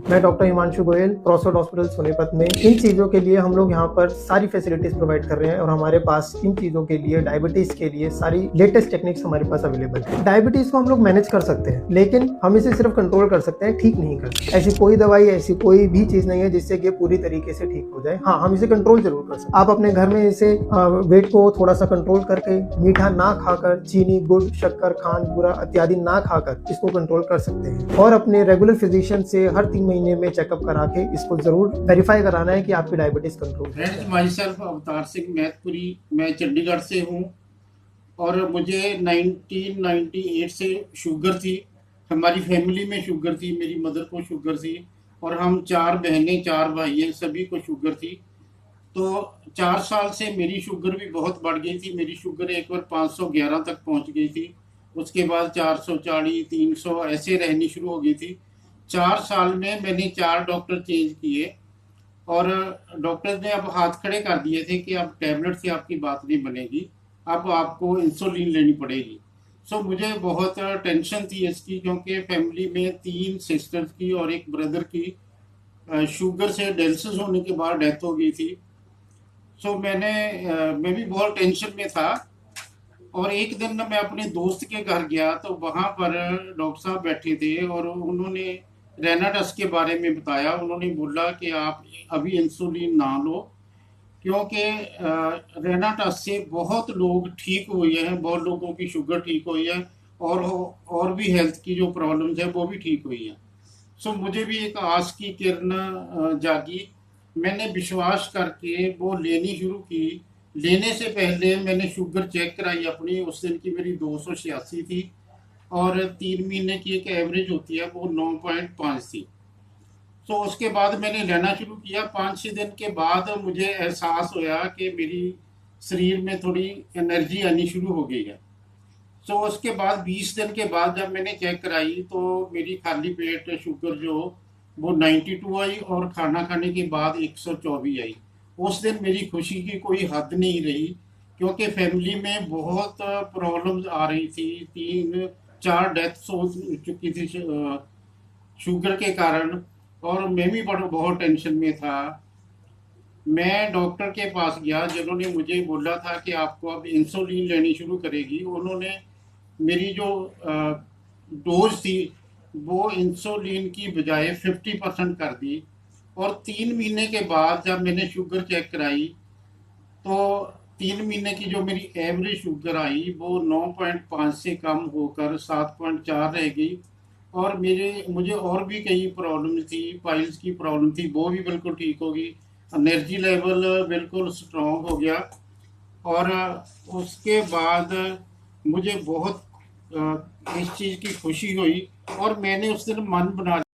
मैं doctor Himanshu Goyal, crossroad hospital Sonipat में इन चीज़ों के लिए हम लोग यहाँ पर सारी फैसिलिटीज प्रोवाइड कर रहे हैं और हमारे पास इन चीज़ों के लिए डायबिटीज़ के लिए सारी लेटेस्ट टेक्निक्स हमारे पास अवेलेबल है। डायबिटीज़ को हम लोग मैनेज कर सकते हैं, लेकिन हम इसे सिर्फ कंट्रोल कर सकते हैं, ठीक नहीं कर सकते। ऐसी कोई दवाई, ऐसी कोई भी चीज़ नहीं है जिससे कि पूरी तरीके से ठीक हो जाए। हाँ, हम इसे कंट्रोल जरूर कर सकते हैं। आप अपने घर में इसे वेट को थोड़ा सा कंट्रोल करके, मीठा ना खाकर, चीनी, गुड़, शक्कर, खांड, बूरा इत्यादि ना खाकर इसको कंट्रोल कर सकते हैं। और अपने रेगुलर फिजिशियन से हर 3 महीने में चेकअप करा के इसको जरूर वेरीफाई कराना है कि आपकी डायबिटीज कंट्रोल है। Friends, my self Avtar Singh मैथपुरी, मैं चंडीगढ़ से हूँ और मुझे 1998 से शुगर थी। हमारी फैमिली में शुगर थी, मेरी मदर को शुगर थी और हम 4 बहनें 4 भाई हैं, सभी को शुगर थी। तो 4 साल से मेरी शुगर भी बहुत बढ़ गई थी। मेरी शुगर एक बार 511 तक पहुंच गई थी, उसके बाद 440, 300 ऐसे रहनी शुरू हो गई थी। 4 साल में मैंने 4 डॉक्टर चेंज किए और डॉक्टर ने अब हाथ खड़े कर दिए थे कि अब टैबलेट से आपकी बात नहीं बनेगी, अब आपको इंसुलिन लेनी पड़ेगी। सो मुझे बहुत टेंशन थी इसकी, क्योंकि फैमिली में 3 सिस्टर्स की और एक ब्रदर की शुगर से डायलिसिस होने के बाद डेथ हो गई थी। सो मैं भी बहुत टेंशन में था और एक दिन मैं अपने दोस्त के घर गया तो वहाँ पर डॉक्टर साहब बैठे थे और उन्होंने रेनाटस के बारे में बताया। उन्होंने बोला कि आप अभी इंसुलिन ना लो, क्योंकि रेनाटस से बहुत लोग ठीक हुए हैं, बहुत लोगों की शुगर ठीक हुई है और भी हेल्थ की जो प्रॉब्लम्स है वो भी ठीक हुई है। सो मुझे भी एक आस की किरण जागी। मैंने विश्वास करके वो लेनी शुरू की। लेने से पहले मैंने शुगर चेक कराई अपनी, उस दिन की मेरी 286 थी और 3 महीने की एक एवरेज होती है वो 9.5 थी। तो उसके बाद मैंने लेना शुरू किया। 5-6 दिन के बाद मुझे एहसास हुआ कि मेरी शरीर में थोड़ी एनर्जी आनी शुरू हो गई है। तो उसके बाद 20 दिन के बाद जब मैंने चेक कराई तो मेरी खाली पेट शुगर जो वो 92 आई और खाना खाने के बाद 124 आई। उस दिन मेरी खुशी की कोई हद नहीं रही, क्योंकि फैमिली में बहुत प्रॉब्लम्स आ रही थी। 3-4 डेथ्स हो चुकी थी शुगर के कारण और मैं भी बहुत टेंशन में था। मैं डॉक्टर के पास गया जिन्होंने मुझे बोला था कि आपको अब इंसुलिन लेनी शुरू करेगी। उन्होंने मेरी जो डोज थी वो इंसुलिन की बजाय 50% कर दी और 3 महीने के बाद जब मैंने शुगर चेक कराई तो 3 महीने की जो मेरी एवरेज शुगर आई वो 9.5 से कम होकर 7.4 रह गई। और मुझे और भी कई प्रॉब्लम थी, पाइल्स की प्रॉब्लम थी, वो भी बिल्कुल ठीक हो गई। एनर्जी लेवल बिल्कुल स्ट्रॉन्ग हो गया और उसके बाद मुझे बहुत इस चीज़ की खुशी हुई और मैंने उस दिन मन बना